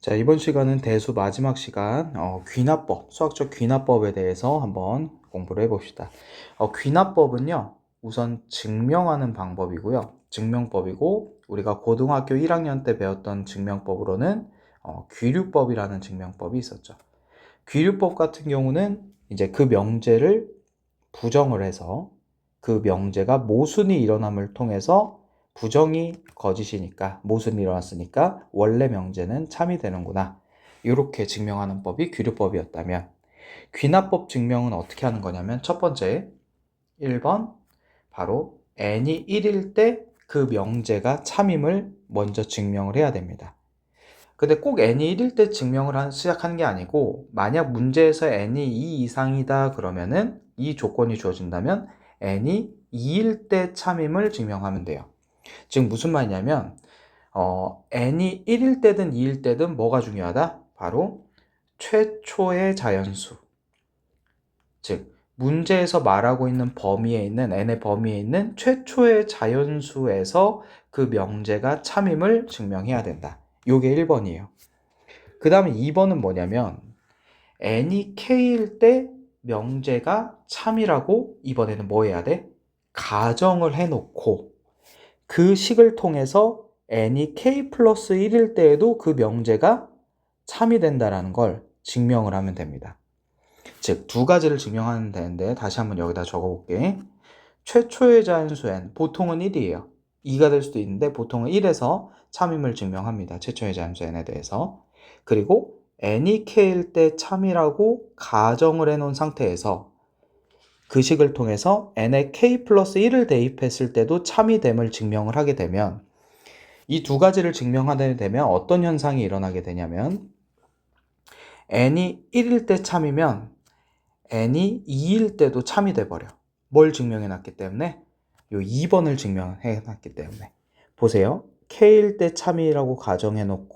자, 이번 시간은 대수 마지막 시간, 귀납법, 수학적 귀납법에 대해서 한번 공부를 해봅시다. 귀납법은요, 우선 증명하는 방법이고요. 증명법이고, 우리가 고등학교 1학년 때 배웠던 증명법으로는 귀류법이라는 증명법이 있었죠. 귀류법 같은 경우는 이제 그 명제를 부정을 해서 그 명제가 모순이 일어남을 통해서 부정이 거짓이니까 모순이 일어났으니까 원래 명제는 참이 되는구나. 이렇게 증명하는 법이 귀류법이었다면 귀납법 증명은 어떻게 하는 거냐면 첫 번째 1번 바로 n이 1일 때 그 명제가 참임을 먼저 증명을 해야 됩니다. 근데 꼭 n이 1일 때 시작하는 게 아니고 만약 문제에서 n이 2 이상이다 그러면은 이 조건이 주어진다면 n이 2일 때 참임을 증명하면 돼요. 즉 무슨 말이냐면 n이 1일 때든 2일 때든 뭐가 중요하다? 바로 최초의 자연수. 즉 문제에서 말하고 있는 범위에 있는 n의 범위에 있는 최초의 자연수에서 그 명제가 참임을 증명해야 된다. 요게 1번이에요. 그 다음에 2번은 뭐냐면 n이 k일 때 명제가 참이라고 이번에는 뭐 해야 돼? 가정을 해놓고 그 식을 통해서 n이 k 플러스 1일 때에도 그 명제가 참이 된다라는 걸 증명을 하면 됩니다. 즉, 두 가지를 증명하면 되는데 다시 한번 여기다 적어볼게. 최초의 자연수 n, 보통은 1이에요. 2가 될 수도 있는데 보통은 1에서 참임을 증명합니다. 최초의 자연수 n에 대해서. 그리고 n이 k일 때 참이라고 가정을 해놓은 상태에서 그 식을 통해서 n에 k 플러스 1을 대입했을 때도 참이 됨을 증명을 하게 되면 이 두 가지를 증명하게 되면 어떤 현상이 일어나게 되냐면 n이 1일 때 참이면 n이 2일 때도 참이 돼버려. 뭘 증명해놨기 때문에? 요 2번을 증명해놨기 때문에. 보세요. k일 때 참이라고 가정하면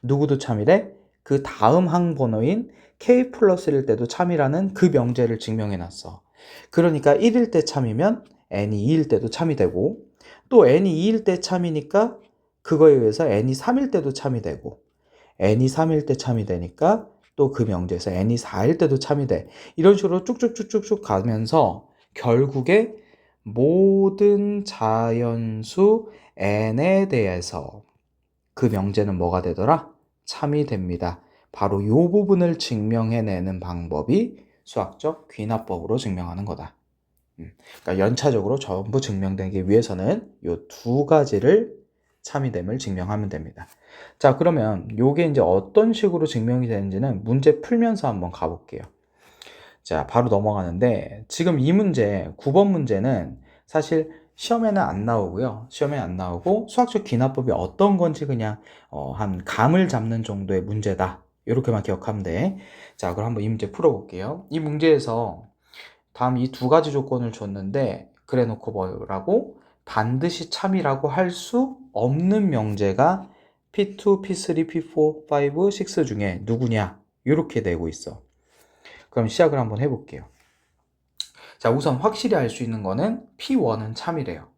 누구도 참이래? 그 다음 항번호인 k 플러스일 때도 참이라는 그 명제를 증명해놨어. 그러니까 1일 때 참이면 n이 2일 때도 참이 되고 또 n이 2일 때 참이니까 그거에 의해서 n이 3일 때도 참이 되고 n이 3일 때 참이 되니까 또 그 명제에서 n이 4일 때도 참이 돼. 이런 식으로 쭉쭉쭉쭉쭉 가면서 결국에 모든 자연수 n에 대해서 그 명제는 뭐가 되더라? 참이 됩니다. 바로 이 부분을 증명해내는 방법이 수학적 귀납법으로 증명하는 거다. 그러니까 연차적으로 전부 증명되기 위해서는 이 두 가지를 참이됨을 증명하면 됩니다. 자, 그러면 이게 이제 어떤 식으로 증명이 되는지는 문제 풀면서 한번 가볼게요. 자, 바로 넘어가는데 지금 이 문제, 9번 문제는 사실 시험에는 안 나오고요. 시험에 안 나오고 수학적 귀납법이 어떤 건지 그냥 한 감을 잡는 정도의 문제다. 이렇게만 기억하면 돼. 자, 그럼 한번 이 문제 풀어볼게요. 이 문제에서 다음 이 두 가지 조건을 줬는데 그래 놓고 뭐라고? 반드시 참이라고 할 수 없는 명제가 P2, P3, P4, 5, 6 중에 누구냐? 이렇게 되고 있어. 그럼 시작을 한번 해볼게요. 자, 우선 확실히 알 수 있는 거는 P1은 참이래요.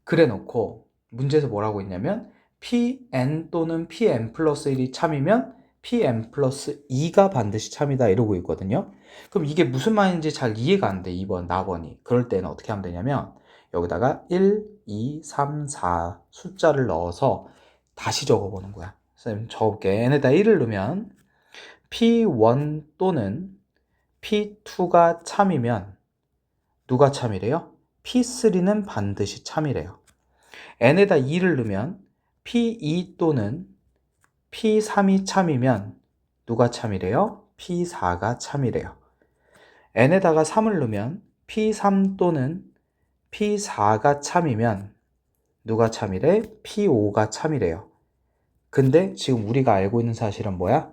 그래 놓고 문제에서 뭐라고 했냐면 Pn 또는 Pn 플러스 1이 참이면 Pn 플러스 2가 반드시 참이다 이러고 있거든요. 그럼 이게 무슨 말인지 잘 이해가 안 돼. 2번, 나번이. 그럴 때는 어떻게 하면 되냐면 여기다가 1, 2, 3, 4 숫자를 넣어서 다시 적어보는 거야. 선생님 적을게. n에다 1을 넣으면 P1 또는 P2가 참이면 누가 참이래요? P3는 반드시 참이래요. n에다 2를 넣으면 P2 또는 P3이 참이면 누가 참이래요? P4가 참이래요. n에다가 3을 넣으면 P3 또는 P4가 참이면 누가 참이래? P5가 참이래요. 근데 지금 우리가 알고 있는 사실은 뭐야?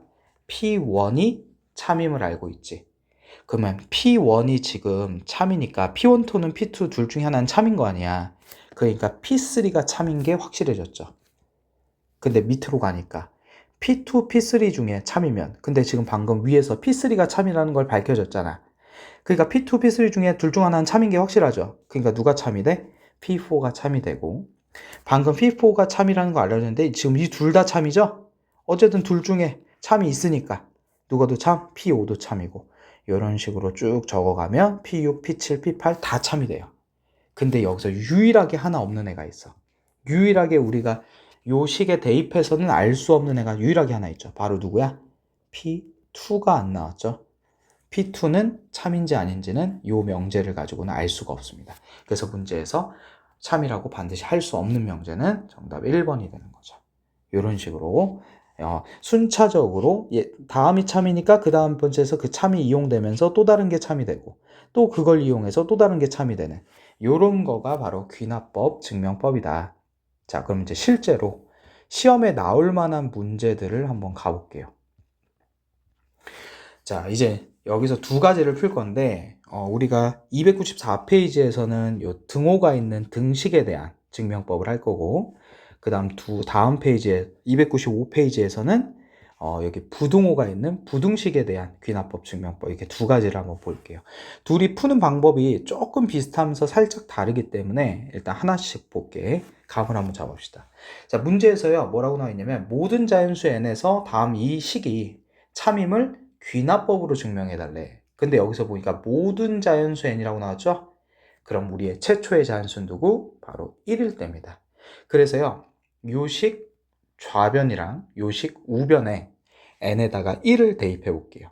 P1이 참임을 알고 있지. 그러면 P1이 지금 참이니까 P1 또는 P2 둘 중에 하나는 참인 거 아니야. 그러니까 P3가 참인 게 확실해졌죠. 근데 밑으로 가니까 P2, P3 중에 참이면 근데 지금 방금 위에서 P3가 참이라는 걸 밝혀졌잖아. 그러니까 P2, P3 중에 둘 중 하나는 참인 게 확실하죠. 그러니까 누가 참이 돼? P4가 참이 되고 방금 P4가 참이라는 거 알려줬는데 지금 이 둘 다 참이죠? 어쨌든 둘 중에 참이 있으니까 누가도 참, P5도 참이고 이런 식으로 쭉 적어가면 P6, P7, P8 다 참이 돼요. 근데 여기서 유일하게 하나 없는 애가 있어. 유일하게 우리가 요 식에 대입해서는 알 수 없는 애가 유일하게 하나 있죠. 바로 누구야? P2가 안 나왔죠. P2는 참인지 아닌지는 요 명제를 가지고는 알 수가 없습니다. 그래서 문제에서 참이라고 반드시 할 수 없는 명제는 정답 1번이 되는 거죠. 이런 식으로 순차적으로 다음이 참이니까 그 다음 번째에서 그 참이 이용되면서 또 다른 게 참이 되고 또 그걸 이용해서 또 다른 게 참이 되는 이런 거가 바로 귀납법 증명법이다. 자, 그럼 이제 실제로 시험에 나올 만한 문제들을 한번 가볼게요. 자, 이제 여기서 두 가지를 풀 건데 우리가 294페이지에서는 요 등호가 있는 등식에 대한 증명법을 할 거고 그 다음 페이지에 295페이지에서는 여기 부등호가 있는 부등식에 대한 귀납법 증명법 이렇게 두 가지를 한번 볼게요. 둘이 푸는 방법이 조금 비슷하면서 살짝 다르기 때문에 일단 하나씩 볼게. 감을 한번 잡읍시다. 자, 문제에서요 뭐라고 나와 있냐면 모든 자연수 n에서 다음 이 식이 참임을 귀납법으로 증명해 달래. 근데 여기서 보니까 모든 자연수 n이라고 나왔죠? 그럼 우리의 최초의 자연수는 누구? 바로 1일 때입니다. 그래서요 요식 좌변이랑 요식 우변에 n에다가 1을 대입해 볼게요.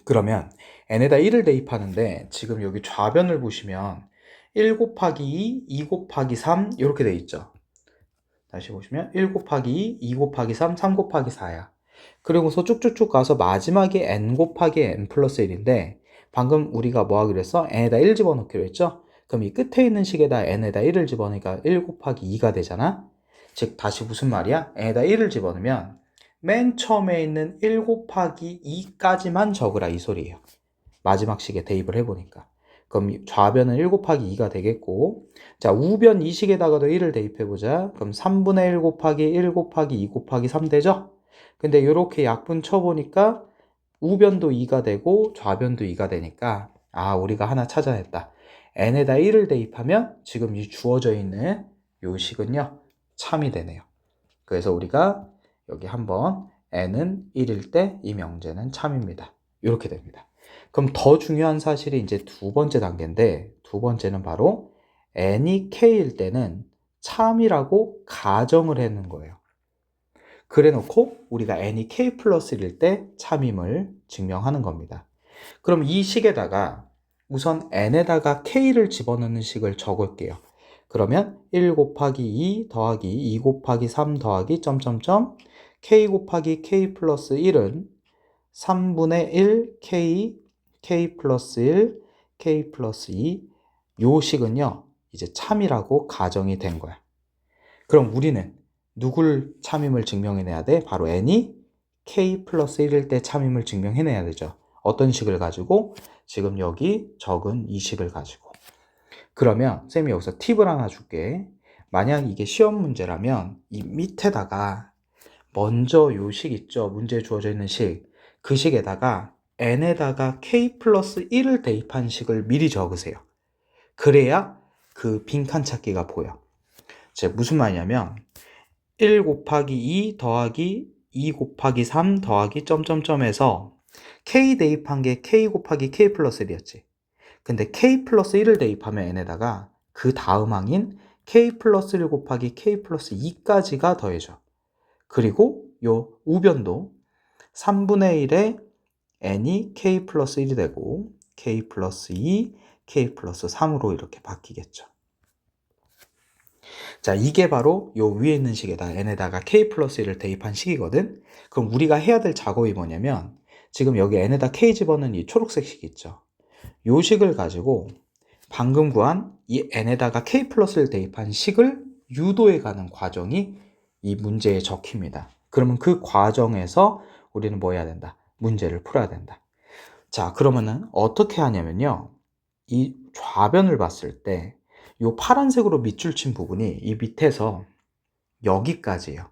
그러면 n에다 1을 대입하는데 지금 여기 좌변을 보시면 1 곱하기 2, 2 곱하기 3 이렇게 돼 있죠. 다시 보시면 1 곱하기 2, 2 곱하기 3, 3 곱하기 4야. 그리고서 쭉쭉쭉 가서 마지막에 n 곱하기 n 플러스 1인데 방금 우리가 뭐 하기로 했어? n에다 1 집어넣기로 했죠? 그럼 이 끝에 있는 식에다 n에다 1을 집어넣으니까 1 곱하기 2가 되잖아? 즉 다시 무슨 말이야? n에다 1을 집어넣으면 맨 처음에 있는 1 곱하기 2까지만 적으라 이 소리예요. 마지막 식에 대입을 해보니까. 그럼 좌변은 1 곱하기 2가 되겠고 자 우변 이 식에다가도 1을 대입해보자. 그럼 3분의 1 곱하기 1 곱하기 2 곱하기 3 되죠? 근데 이렇게 약분 쳐보니까 우변도 2가 되고 좌변도 2가 되니까 우리가 하나 찾아냈다. n에다 1을 대입하면 지금 이 주어져 있는 요 식은요 참이 되네요. 그래서 우리가 여기 한번 n은 1일 때 이 명제는 참입니다. 이렇게 됩니다. 그럼 더 중요한 사실이 이제 두 번째 단계인데 두 번째는 바로 n이 k일 때는 참이라고 가정을 해놓은 거예요. 그래 놓고 우리가 n이 k 플러스 1일 때 참임을 증명하는 겁니다. 그럼 이 식에다가 우선 n에다가 k를 집어넣는 식을 적을게요. 그러면 1 곱하기 2 더하기 2 곱하기 3 더하기 점점점 k 곱하기 k 플러스 1은 3분의 1 k 플러스 1 k 플러스 2 요 식은요 이제 참이라고 가정이 된 거야. 그럼 우리는 누굴 참임을 증명해내야 돼? 바로 n이 k 플러스 1일 때 참임을 증명해내야 되죠. 어떤 식을 가지고? 지금 여기 적은 이 식을 가지고. 그러면 쌤이 여기서 팁을 하나 줄게. 만약 이게 시험 문제라면 이 밑에다가 먼저 요 식 있죠? 문제에 주어져 있는 식. 그 식에다가 n에다가 k 플러스 1을 대입한 식을 미리 적으세요. 그래야 그 빈칸 찾기가 보여. 즉 무슨 말이냐면 1 곱하기 2 더하기 2 곱하기 3 더하기 점점점에서 k 대입한 게 k 곱하기 k 플러스 1이었지. 근데 k 플러스 1을 대입하면 n에다가 그 다음 항인 k 플러스 1 곱하기 k 플러스 2까지가 더해져. 그리고 요 우변도 3분의 1에 n이 k 플러스 1이 되고 k 플러스 2, k 플러스 3으로 이렇게 바뀌겠죠. 자, 이게 바로 요 위에 있는 식에다 n에다가 k 플러스 1을 대입한 식이거든. 그럼 우리가 해야 될 작업이 뭐냐면 지금 여기 n에다 k 집어넣은 이 초록색 식 있죠. 요 식을 가지고 방금 구한 이 n에다가 k 플러스 1을 대입한 식을 유도해 가는 과정이 이 문제에 적힙니다. 그러면 그 과정에서 우리는 뭐 해야 된다? 문제를 풀어야 된다. 자, 그러면은 어떻게 하냐면요. 이 좌변을 봤을 때 이 파란색으로 밑줄 친 부분이 이 밑에서 여기까지예요.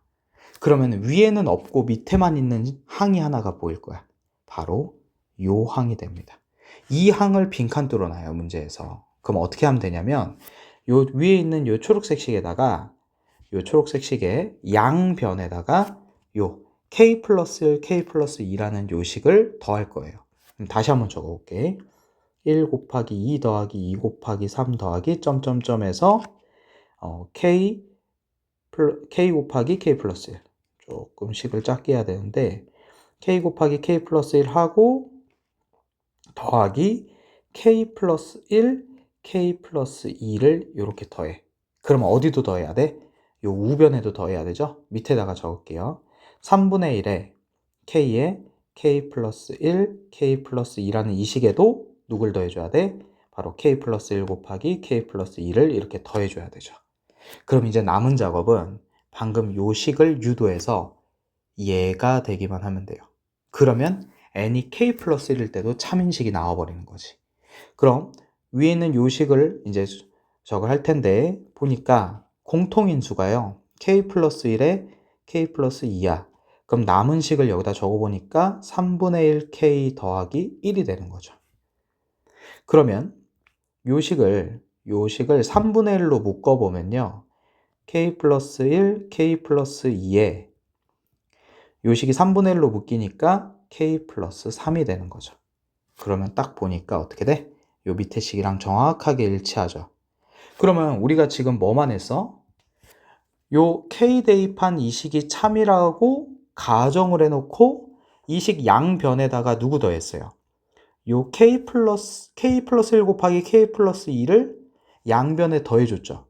그러면 위에는 없고 밑에만 있는 항이 하나가 보일 거야. 바로 요 항이 됩니다. 이 항을 빈칸 뚫어놔요, 문제에서. 그럼 어떻게 하면 되냐면 요 위에 있는 요 초록색 식에다가 요 초록색 식의 양변에다가 요 k 플러스 1, k 플러스 2라는 요식을 더할 거예요. 그럼 다시 한번 적어볼게. 1 곱하기 2 더하기 2 곱하기 3 더하기 점점점에서 k 곱하기 k 플러스 1 조금 식을 작게 해야 되는데 k 곱하기 k 플러스 1 하고 더하기 k 플러스 1, k 플러스 2를 이렇게 더해. 그러면 어디도 더해야 돼? 요 우변에도 더해야 되죠? 밑에다가 적을게요. 3분의 1에 k에 k 플러스 1, k 플러스 2라는 이 식에도 누굴 더해줘야 돼? 바로 k 플러스 1 곱하기 k 플러스 2를 이렇게 더해줘야 되죠. 그럼 이제 남은 작업은 방금 요 식을 유도해서 얘가 되기만 하면 돼요. 그러면 n이 k 플러스 1일 때도 참인식이 나와버리는 거지. 그럼 위에 있는 요식을 이제 저걸 할 텐데 보니까 공통인수가요. k 플러스 1에 k 플러스 2야. 그럼 남은 식을 여기다 적어보니까 3분의 1 k 더하기 1이 되는 거죠. 그러면 요식을 3분의 1로 묶어보면요. k 플러스 1, k 플러스 2에 요식이 3분의 1로 묶이니까 k 플러스 3이 되는 거죠. 그러면 딱 보니까 어떻게 돼? 요 밑에 식이랑 정확하게 일치하죠. 그러면 우리가 지금 뭐만 했어? 요 k 대입한 이 식이 참이라고 가정을 해놓고 이 식 양변에다가 누구 더했어요? 요 k 플러스 1 곱하기 k 플러스 2를 양변에 더해줬죠.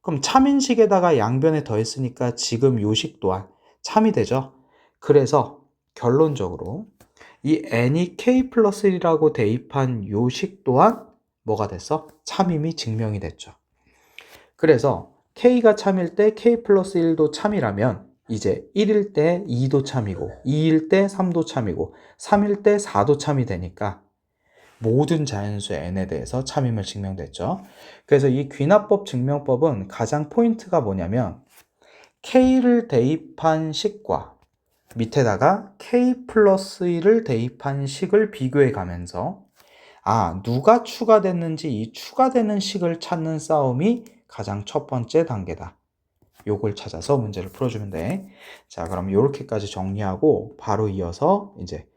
그럼 참인식에다가 양변에 더했으니까 지금 요 식 또한 참이 되죠. 그래서 결론적으로 이 n이 k 플러스 1이라고 대입한 요 식 또한 뭐가 됐어? 참임이 증명이 됐죠. 그래서 k가 참일 때 k 플러스 1도 참이라면 이제 1일 때 2도 참이고 2일 때 3도 참이고 3일 때 4도 참이 되니까 모든 자연수 n에 대해서 참임을 증명됐죠. 그래서 이 귀납법 증명법은 가장 포인트가 뭐냐면 k를 대입한 식과 밑에다가 k 플러스 1을 대입한 식을 비교해 가면서 누가 추가됐는지 이 추가되는 식을 찾는 싸움이 가장 첫 번째 단계다. 요걸 찾아서 문제를 풀어주면 돼. 자, 그럼 요렇게까지 정리하고 바로 이어서 이제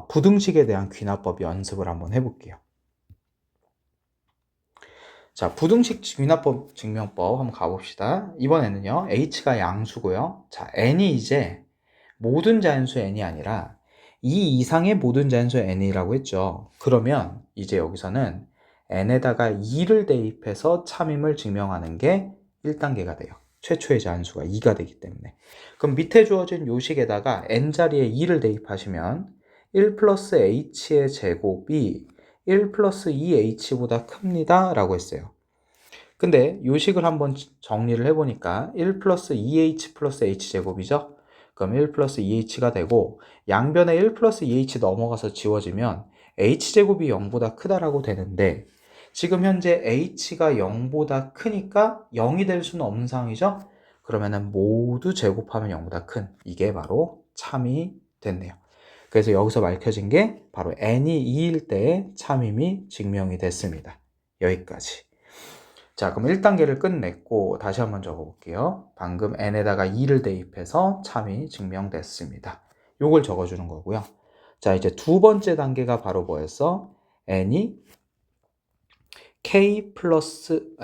부등식에 대한 귀납법 연습을 한번 해볼게요. 자, 부등식 귀납법 증명법 한번 가봅시다. 이번에는요, h가 양수고요. 자, n이 이제 모든 자연수 n이 아니라 2 이상의 모든 자연수 n이라고 했죠. 그러면 이제 여기서는 n에다가 2를 대입해서 참임을 증명하는 게 1단계가 돼요. 최초의 자연수가 2가 되기 때문에. 그럼 밑에 주어진 요식에다가 n자리에 2를 대입하시면 1 플러스 h의 제곱이 1 플러스 2h보다 큽니다 라고 했어요. 근데 요식을 한번 정리를 해보니까 1 플러스 2h 플러스 h제곱이죠. 그럼 1 플러스 2h가 되고 양변에 1 플러스 2h 넘어가서 지워지면 h제곱이 0보다 크다라고 되는데 지금 현재 h가 0보다 크니까 0이 될 수는 없는 상황이죠. 그러면은 모두 제곱하면 0보다 큰 이게 바로 참이 됐네요. 그래서 여기서 밝혀진 게 바로 n이 2일 때 참임이 증명이 됐습니다. 여기까지. 자, 그럼 1단계를 끝냈고 다시 한번 적어볼게요. 방금 n에다가 2를 대입해서 참이 증명됐습니다. 요걸 적어주는 거고요. 자, 이제 두 번째 단계가 바로 뭐였어? n이 k 플러스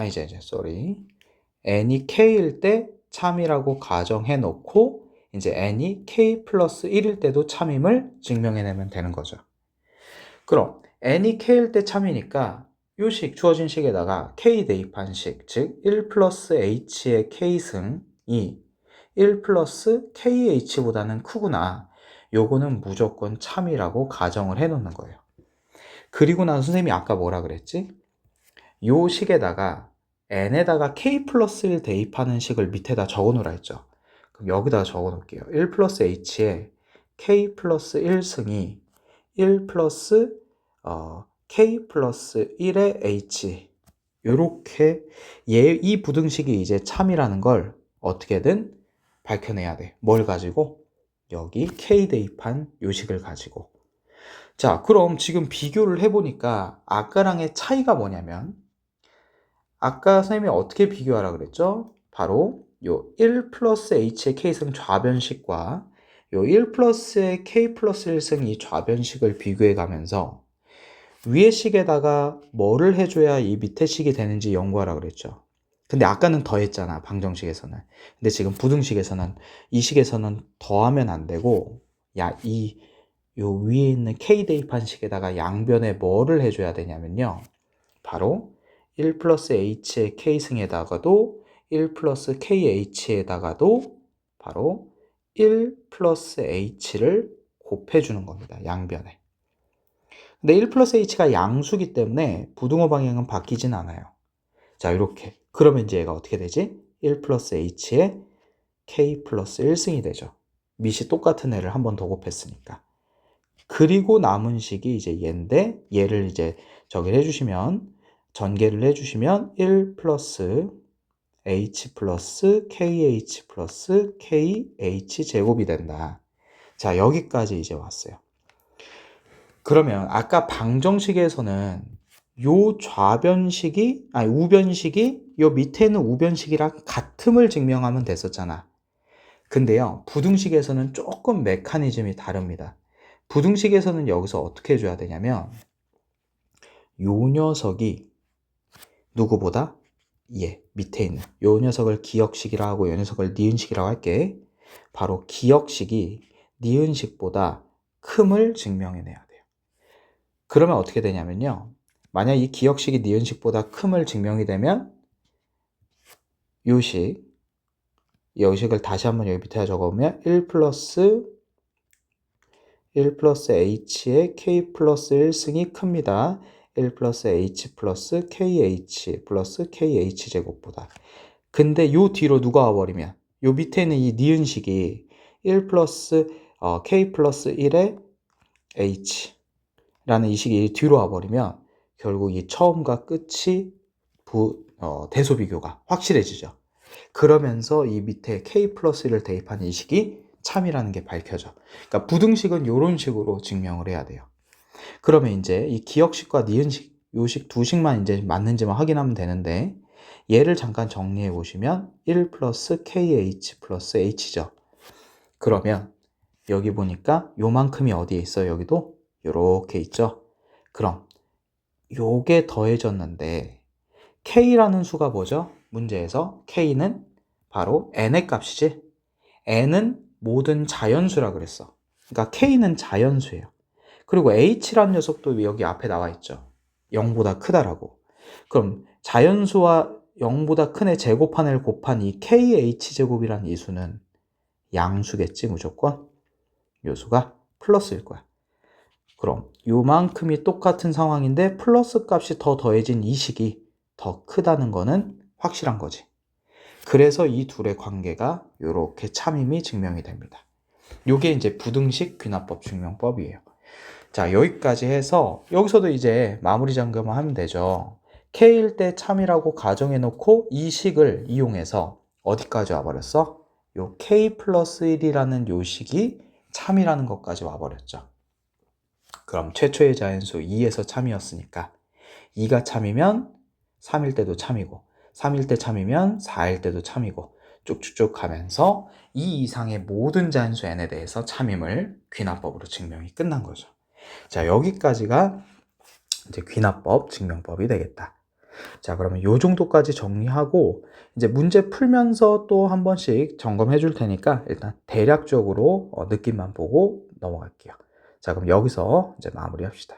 n이 k일 때 참이라고 가정해 놓고 이제 n이 k 플러스 1일 때도 참임을 증명해내면 되는 거죠. 그럼 n이 k일 때 참이니까 요 식, 주어진 식에다가 k 대입한 식, 즉 1 플러스 h의 k승이 1 플러스 kh보다는 크구나. 요거는 무조건 참이라고 가정을 해 놓는 거예요. 그리고 나서 선생님이 아까 뭐라 그랬지? 요 식에다가 n에다가 k 플러스 1 대입하는 식을 밑에다 적어 놓으라 했죠. 그럼 여기다 적어 놓을게요. 1 플러스 h에 k 플러스 1승이 1 플러스 k 플러스 1의 h 요렇게 이 부등식이 이제 참이라는 걸 어떻게든 밝혀내야 돼. 뭘 가지고? 여기 k 대입한 요식을 가지고. 자, 그럼 지금 비교를 해보니까 아까랑의 차이가 뭐냐면 아까 선생님이 어떻게 비교하라 그랬죠? 바로 요 1 플러스 h의 k승 좌변식과 요 1 플러스의 k 플러스 1승 이 좌변식을 비교해 가면서 위의 식에다가 뭐를 해줘야 이 밑에 식이 되는지 연구하라 그랬죠. 근데 아까는 더했잖아, 방정식에서는. 근데 지금 부등식에서는, 이 식에서는 더하면 안 되고, 요 위에 있는 k 대입한 식에다가 양변에 뭐를 해줘야 되냐면요. 바로 1 플러스 h의 k승에다가도 1 플러스 kh에다가도 바로 1 플러스 h를 곱해주는 겁니다. 양변에. 근데 1 플러스 h가 양수기 때문에 부등호 방향은 바뀌진 않아요. 자, 이렇게. 그러면 이제 얘가 어떻게 되지? 1 플러스 h에 k 플러스 1승이 되죠. 밑이 똑같은 애를 한 번 더 곱했으니까. 그리고 남은 식이 이제 얘인데, 얘를 이제 저기를 해주시면, 전개를 해주시면 1 플러스 h 플러스 kh 플러스 kh 제곱이 된다. 자, 여기까지 이제 왔어요. 그러면 아까 방정식에서는 요 좌변식이, 아니 우변식이 요 밑에 있는 우변식이랑 같음을 증명하면 됐었잖아. 근데요, 부등식에서는 조금 메커니즘이 다릅니다. 부등식에서는 여기서 어떻게 해줘야 되냐면 요 녀석이 누구보다 밑에 있는 요 녀석을 기역식이라고 하고 요 녀석을 니은식이라고 할게. 바로 기역식이 니은식보다 큼을 증명해내야 돼요. 그러면 어떻게 되냐면요, 만약 이 기역식이 니은식보다 큼을 증명이 되면 요식, 여식을 다시 한번 여기 밑에 적어보면 1 플러스 h의 k 플러스 1승이 큽니다. 1 플러스 h 플러스 kh 플러스 kh 제곱보다. 근데 요 뒤로 누가 와버리면 요 밑에는 이 니은식이 1 플러스 k 플러스 1의 h 라는 이 식이 뒤로 와버리면 결국 이 처음과 끝이 대소비교가 확실해지죠. 그러면서 이 밑에 k 플러스 1을 대입한 이 식이 참이라는 게 밝혀져. 그러니까 부등식은 이런 식으로 증명을 해야 돼요. 그러면 이제 이 기역식과 니은식, 요식 두 식만 이제 맞는지만 확인하면 되는데, 얘를 잠깐 정리해 보시면 1 플러스 kh 플러스 h죠. 그러면 여기 보니까 요만큼이 어디에 있어요? 여기도 요렇게 있죠. 그럼 요게 더해졌는데 k라는 수가 뭐죠? 문제에서 k는 바로 n의 값이지. n은 모든 자연수라 그랬어. 그러니까 k는 자연수예요. 그리고 h라는 녀석도 여기 앞에 나와 있죠. 0보다 크다라고. 그럼 자연수와 0보다 큰 애 제곱한 애를 곱한 이 kh 제곱이라는 이 수는 양수겠지, 무조건. 요 수가 플러스일 거야. 그럼 요만큼이 똑같은 상황인데 플러스 값이 더 더해진 이 식이 더 크다는 거는 확실한 거지. 그래서 이 둘의 관계가 이렇게 참임이 증명이 됩니다. 요게 이제 부등식 귀납법 증명법이에요. 자, 여기까지 해서 여기서도 이제 마무리 점검을 하면 되죠. K일 때 참이라고 가정해 놓고 이 식을 이용해서 어디까지 와버렸어? 요 K 플러스 1이라는 요 식이 참이라는 것까지 와버렸죠. 그럼 최초의 자연수 2에서 참이었으니까 2가 참이면 3일 때도 참이고 3일 때 참이면 4일 때도 참이고 쭉쭉쭉 가면서 이 이상의 모든 자연수 n에 대해서 참임을 귀납법으로 증명이 끝난 거죠. 자, 여기까지가 이제 귀납법 증명법이 되겠다. 자, 그러면 요 정도까지 정리하고 이제 문제 풀면서 또 한 번씩 점검해 줄 테니까 일단 대략적으로 느낌만 보고 넘어갈게요. 자, 그럼 여기서 이제 마무리합시다.